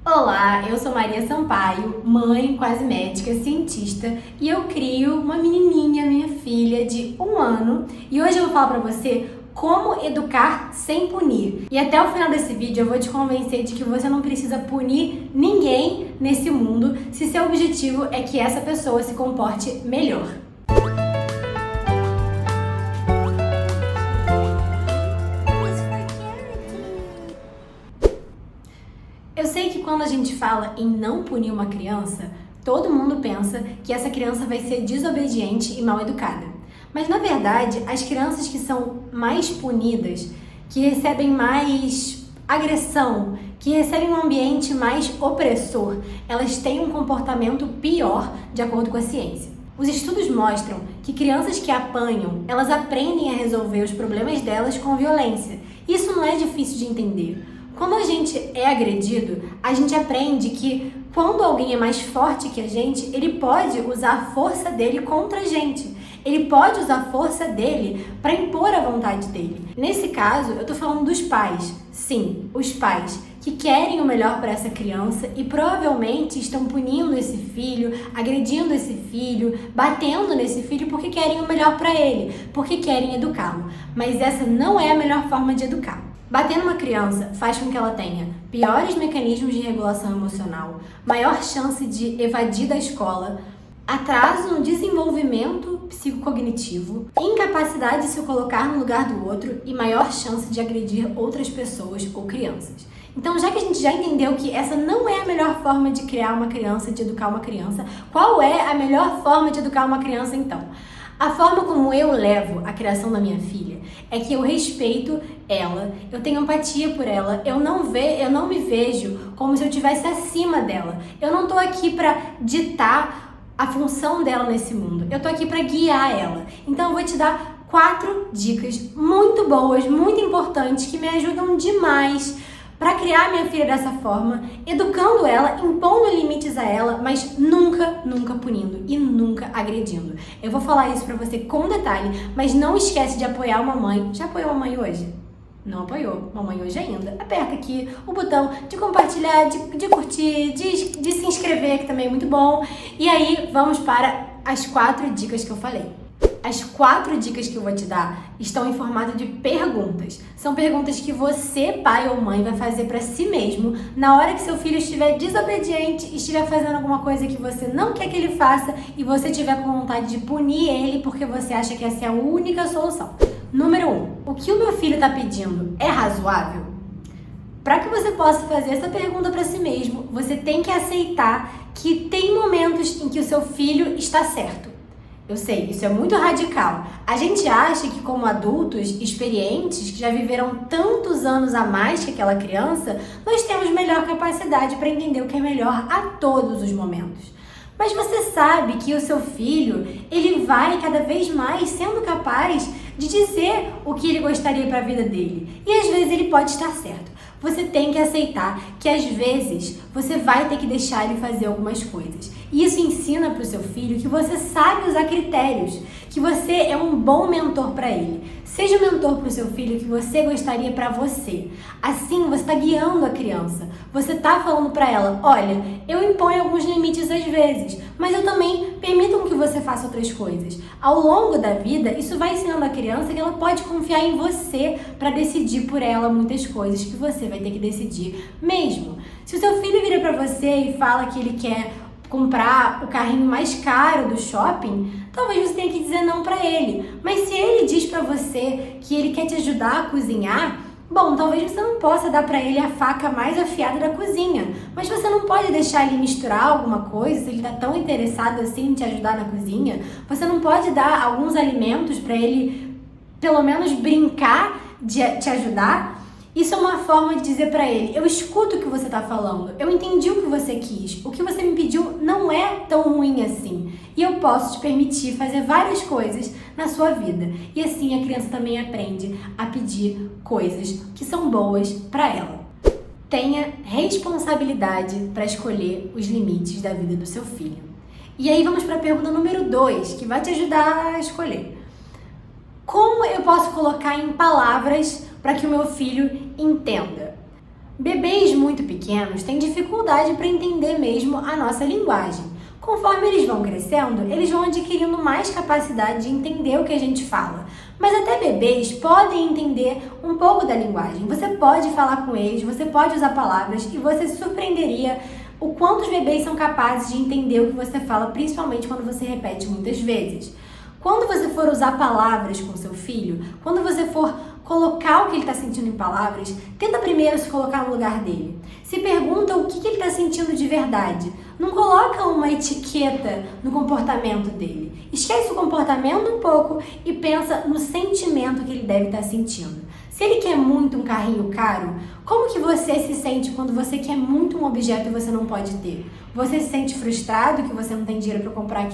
Olá, eu sou Maria Sampaio, mãe, quase médica, cientista, e eu crio uma menininha, minha filha, de 1 ano, e hoje eu vou falar pra você como educar sem punir. E até o final desse vídeo eu vou te convencer de que você não precisa punir ninguém nesse mundo se seu objetivo é que essa pessoa se comporte melhor. Eu sei que quando a gente fala em não punir uma criança, todo mundo pensa que essa criança vai ser desobediente e mal educada. Mas na verdade, as crianças que são mais punidas, que recebem mais agressão, que recebem um ambiente mais opressor, elas têm um comportamento pior de acordo com a ciência. Os estudos mostram que crianças que apanham, elas aprendem a resolver os problemas delas com violência. Isso não é difícil de entender. Quando a gente é agredido, a gente aprende que quando alguém é mais forte que a gente, ele pode usar a força dele contra a gente. Ele pode usar a força dele para impor a vontade dele. Nesse caso, eu tô falando dos pais. Sim, os pais que querem o melhor para essa criança e provavelmente estão punindo esse filho, agredindo esse filho, batendo nesse filho porque querem o melhor para ele, porque querem educá-lo. Mas essa não é a melhor forma de educar. Bater numa criança faz com que ela tenha piores mecanismos de regulação emocional, maior chance de evadir da escola, atraso no desenvolvimento psicocognitivo, incapacidade de se colocar no lugar do outro e maior chance de agredir outras pessoas ou crianças. Então, já que a gente já entendeu que essa não é a melhor forma de criar uma criança, de educar uma criança, qual é a melhor forma de educar uma criança então? A forma como eu levo a criação da minha filha é que eu respeito ela, eu tenho empatia por ela, eu não me vejo como se eu estivesse acima dela. Eu não tô aqui para ditar a função dela nesse mundo, eu tô aqui para guiar ela. Então eu vou te dar 4 dicas muito boas, muito importantes, que me ajudam demais para criar minha filha dessa forma, educando ela, impondo limites a ela, mas nunca punindo e nunca agredindo. Eu vou falar isso pra você com detalhe, mas não esquece de apoiar uma mãe. Já apoiou a mãe hoje? Não apoiou mamãe hoje ainda? Aperta aqui o botão de compartilhar, de curtir, de se inscrever, que também é muito bom. E aí, vamos para as 4 dicas que eu falei. As 4 dicas que eu vou te dar estão em formato de perguntas. São perguntas que você, pai ou mãe, vai fazer para si mesmo na hora que seu filho estiver desobediente, estiver fazendo alguma coisa que você não quer que ele faça e você tiver com vontade de punir ele porque você acha que essa é a única solução. Número 1. O que o meu filho está pedindo é razoável? Para que você possa fazer essa pergunta para si mesmo, você tem que aceitar que tem momentos em que o seu filho está certo. Eu sei, isso é muito radical. A gente acha que como adultos experientes, que já viveram tantos anos a mais que aquela criança, nós temos melhor capacidade para entender o que é melhor a todos os momentos. Mas você sabe que o seu filho, ele vai cada vez mais sendo capaz de dizer o que ele gostaria para a vida dele. E às vezes ele pode estar certo. Você tem que aceitar que às vezes você vai ter que deixar ele fazer algumas coisas. E isso ensina para o seu filho que você sabe usar critérios, que você é um bom mentor para ele. Seja o mentor para o seu filho que você gostaria para você. Assim, você está guiando a criança. Você está falando para ela, olha, eu imponho alguns limites às vezes, mas eu também permito que você faça outras coisas. Ao longo da vida, isso vai ensinando a criança que ela pode confiar em você para decidir por ela muitas coisas que você vai ter que decidir mesmo. Se o seu filho vira para você e fala que ele quer comprar o carrinho mais caro do shopping, talvez você tenha que dizer não para ele. Mas se ele diz para você que ele quer te ajudar a cozinhar, bom, talvez você não possa dar para ele a faca mais afiada da cozinha, mas você não pode deixar ele misturar alguma coisa, se ele está tão interessado assim em te ajudar na cozinha, você não pode dar alguns alimentos para ele, pelo menos brincar de te ajudar. Isso é uma forma de dizer para ele, eu escuto o que você está falando, eu entendi o que você quis, o que você me pediu não é tão ruim assim, e eu posso te permitir fazer várias coisas na sua vida. E assim a criança também aprende a pedir coisas que são boas para ela. Tenha responsabilidade para escolher os limites da vida do seu filho. E aí vamos para a pergunta número 2, que vai te ajudar a escolher. Como eu posso colocar em palavras para que o meu filho entenda? Bebês muito pequenos têm dificuldade para entender mesmo a nossa linguagem. Conforme eles vão crescendo, eles vão adquirindo mais capacidade de entender o que a gente fala. Mas até bebês podem entender um pouco da linguagem. Você pode falar com eles, você pode usar palavras e você se surpreenderia o quanto os bebês são capazes de entender o que você fala, principalmente quando você repete muitas vezes. Quando você for usar palavras com seu filho, quando você for colocar o que ele está sentindo em palavras, tenta primeiro se colocar no lugar dele. Se pergunta o que ele está sentindo de verdade. Não coloca uma etiqueta no comportamento dele. Esquece o comportamento um pouco e pensa no sentimento que ele deve estar sentindo. Se ele quer muito um carrinho caro, como que você se sente quando você quer muito um objeto e você não pode ter? Você se sente frustrado que você não tem dinheiro para comprar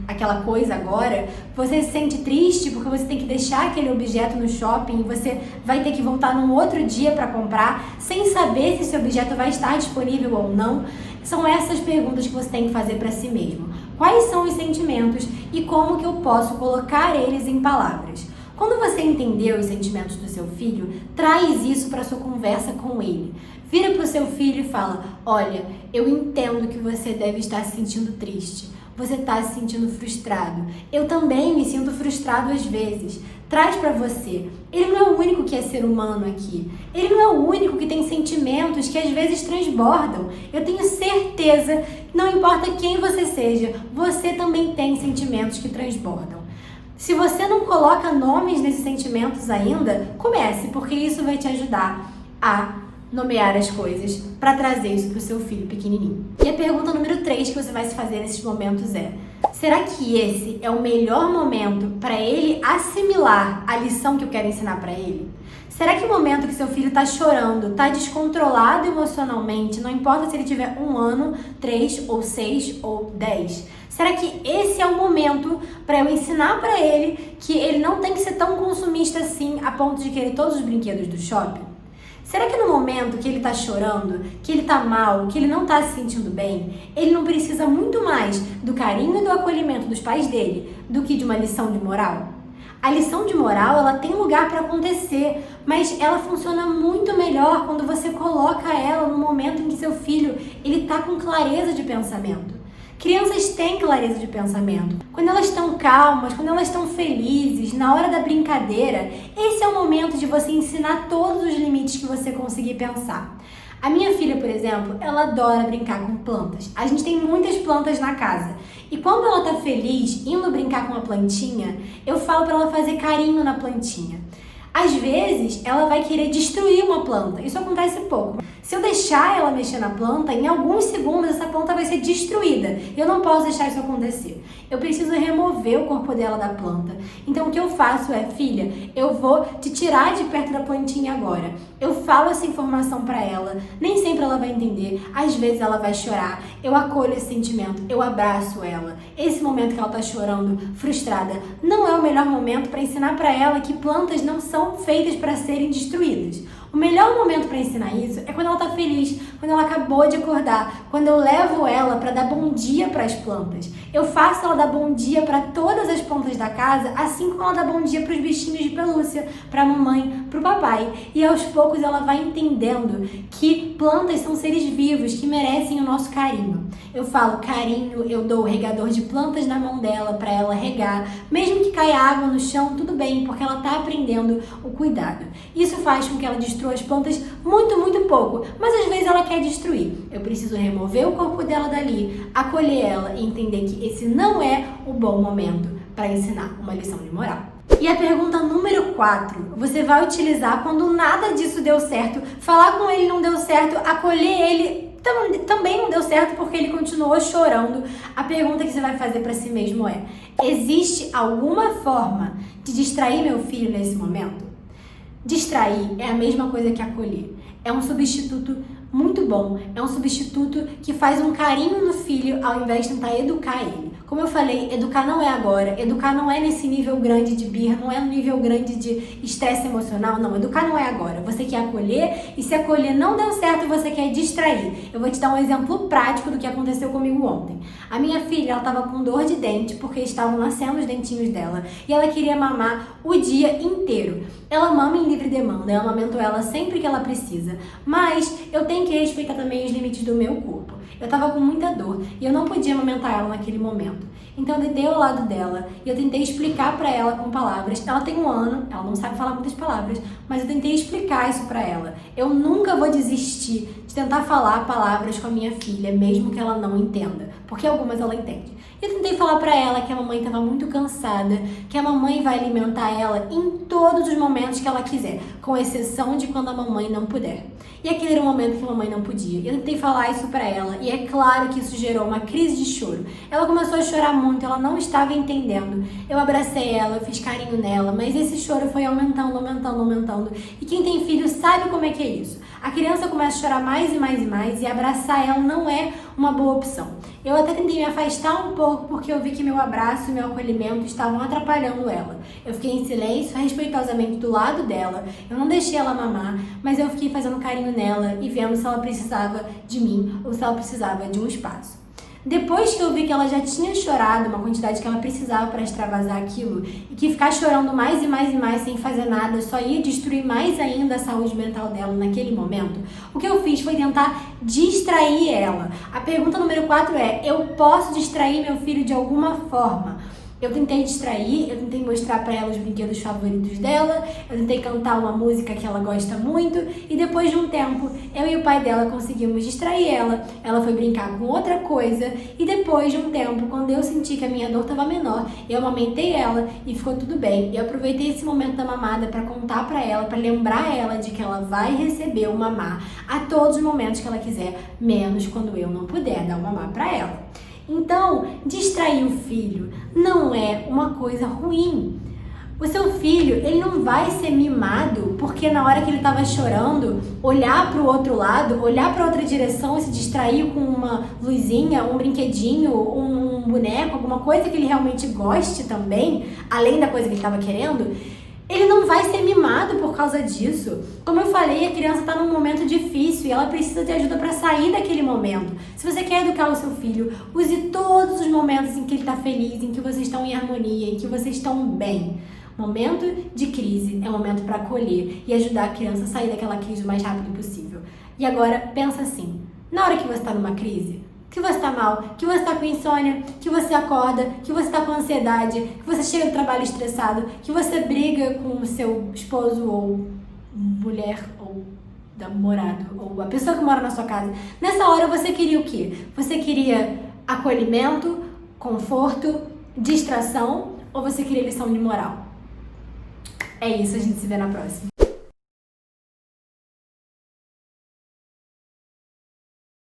aquela coisa agora? Você se sente triste porque você tem que deixar aquele objeto no shopping e você vai ter que voltar num outro dia para comprar sem saber se esse objeto vai estar disponível ou não? São essas perguntas que você tem que fazer para si mesmo. Quais são os sentimentos e como que eu posso colocar eles em palavras? Quando você entender os sentimentos do seu filho, traz isso para sua conversa com ele. Vira para o seu filho e fala: olha, eu entendo que você deve estar se sentindo triste. Você está se sentindo frustrado. Eu também me sinto frustrado às vezes. Traz para você. Ele não é o único que é ser humano aqui. Ele não é o único que tem sentimentos que às vezes transbordam. Eu tenho certeza que não importa quem você seja, você também tem sentimentos que transbordam. Se você não coloca nomes nesses sentimentos ainda, comece, porque isso vai te ajudar a nomear as coisas para trazer isso para o seu filho pequenininho. E a pergunta número 3 que você vai se fazer nesses momentos é: será que esse é o melhor momento para ele assimilar a lição que eu quero ensinar para ele? Será que o momento que seu filho está chorando, está descontrolado emocionalmente, não importa se ele tiver 1 ano, 3 ou 6 ou 10, será que esse é o momento para eu ensinar para ele que ele não tem que ser tão consumista assim a ponto de querer todos os brinquedos do shopping? Será que no momento que ele está chorando, que ele está mal, que ele não está se sentindo bem, ele não precisa muito mais do carinho e do acolhimento dos pais dele do que de uma lição de moral? A lição de moral, ela tem lugar para acontecer, mas ela funciona muito melhor quando você coloca ela no momento em que seu filho ele está com clareza de pensamento. Crianças têm clareza de pensamento. Quando elas estão calmas, quando elas estão felizes, na hora da brincadeira, esse é o momento de você ensinar todos os limites que você conseguir pensar. A minha filha, por exemplo, ela adora brincar com plantas. A gente tem muitas plantas na casa. E quando ela tá feliz, indo brincar com uma plantinha, eu falo para ela fazer carinho na plantinha. Às vezes, ela vai querer destruir uma planta. Isso acontece pouco. Se eu deixar ela mexer na planta, em alguns segundos essa planta vai ser destruída. Eu não posso deixar isso acontecer. Eu preciso remover o corpo dela da planta. Então o que eu faço é: filha, eu vou te tirar de perto da plantinha agora. Eu falo essa informação para ela. Nem sempre ela vai entender. Às vezes ela vai chorar. Eu acolho esse sentimento. Eu abraço ela. Esse momento que ela tá chorando, frustrada, não é o melhor momento para ensinar para ela que plantas não são feitas para serem destruídas. O melhor momento para ensinar isso é quando ela tá feliz, quando ela acabou de acordar, quando eu levo ela para dar bom dia para as plantas. Eu faço ela dar bom dia para todas as plantas da casa, assim como ela dá bom dia para os bichinhos de pelúcia, para a mamãe, para o papai. E aos poucos ela vai entendendo que plantas são seres vivos que merecem o nosso carinho. Eu falo carinho, eu dou o regador de plantas na mão dela para ela regar. Mesmo que caia água no chão, tudo bem, porque ela tá aprendendo o cuidado. Isso faz com que ela destrua as plantas muito, muito pouco, mas às vezes ela quer destruir. Eu preciso remover o corpo dela dali, acolher ela e entender que esse não é o bom momento para ensinar uma lição de moral. E a pergunta número 4, você vai utilizar quando nada disso deu certo, falar com ele não deu certo, acolher ele também não deu certo porque ele continuou chorando. A pergunta que você vai fazer para si mesmo é: existe alguma forma de distrair meu filho nesse momento? Distrair é a mesma coisa que acolher. É um substituto muito bom. É um substituto que faz um carinho no filho ao invés de tentar educar ele. Como eu falei, educar não é agora, educar não é nesse nível grande de birra, não é no nível grande de estresse emocional, não, educar não é agora. Você quer acolher e se acolher não deu certo, você quer distrair. Eu vou te dar um exemplo prático do que aconteceu comigo ontem. A minha filha, ela tava com dor de dente porque estavam nascendo os dentinhos dela e ela queria mamar o dia inteiro. Ela mama em livre demanda, eu amamento ela sempre que ela precisa, mas eu tenho que respeitar também os limites do meu corpo. Eu tava com muita dor e eu não podia amamentar ela naquele momento. Então eu deitei ao lado dela e eu tentei explicar pra ela com palavras. Ela tem 1 ano, ela não sabe falar muitas palavras, mas eu tentei explicar isso pra ela. Eu nunca vou desistir de tentar falar palavras com a minha filha, mesmo que ela não entenda, porque algumas ela entende. Eu tentei falar pra ela que a mamãe estava muito cansada, que a mamãe vai alimentar ela em todos os momentos que ela quiser, com exceção de quando a mamãe não puder. E aquele era o momento que a mamãe não podia. Eu tentei falar isso pra ela e é claro que isso gerou uma crise de choro. Ela começou a chorar muito, ela não estava entendendo. Eu abracei ela, eu fiz carinho nela, mas esse choro foi aumentando, aumentando, aumentando. E quem tem filho sabe como é que é isso. A criança começa a chorar mais e mais e mais e abraçar ela não é uma boa opção. Eu até tentei me afastar um pouco porque eu vi que meu abraço e meu acolhimento estavam atrapalhando ela. Eu fiquei em silêncio, respeitosamente do lado dela, eu não deixei ela mamar, mas eu fiquei fazendo carinho nela e vendo se ela precisava de mim ou se ela precisava de um espaço. Depois que eu vi que ela já tinha chorado uma quantidade que ela precisava para extravasar aquilo e que ficar chorando mais e mais e mais sem fazer nada só ia destruir mais ainda a saúde mental dela naquele momento, o que eu fiz foi tentar distrair ela. A pergunta número 4 é: eu posso distrair meu filho de alguma forma? Eu tentei distrair, eu tentei mostrar pra ela os brinquedos favoritos dela, eu tentei cantar uma música que ela gosta muito e depois de um tempo, eu e o pai dela conseguimos distrair ela, ela foi brincar com outra coisa e depois de um tempo, quando eu senti que a minha dor estava menor, eu amamentei ela e ficou tudo bem. Eu aproveitei esse momento da mamada pra contar pra ela, pra lembrar ela de que ela vai receber o mamar a todos os momentos que ela quiser, menos quando eu não puder dar o mamar pra ela. Então, distrair o filho não é uma coisa ruim. O seu filho, ele não vai ser mimado porque na hora que ele estava chorando, olhar para o outro lado, olhar para outra direção e se distrair com uma luzinha, um brinquedinho, um boneco, alguma coisa que ele realmente goste também, além da coisa que ele estava querendo. Ele não vai ser mimado por causa disso. Como eu falei, a criança está num momento difícil e ela precisa de ajuda para sair daquele momento. Se você quer educar o seu filho, use todos os momentos em que ele está feliz, em que vocês estão em harmonia, em que vocês estão bem. Momento de crise é um momento para acolher e ajudar a criança a sair daquela crise o mais rápido possível. E agora, pensa assim, na hora que você está numa crise, que você está mal, que você está com insônia, que você acorda, que você está com ansiedade, que você chega do trabalho estressado, que você briga com o seu esposo ou mulher ou namorado ou a pessoa que mora na sua casa. Nessa hora você queria o quê? Você queria acolhimento, conforto, distração ou você queria lição de moral? É isso, a gente se vê na próxima.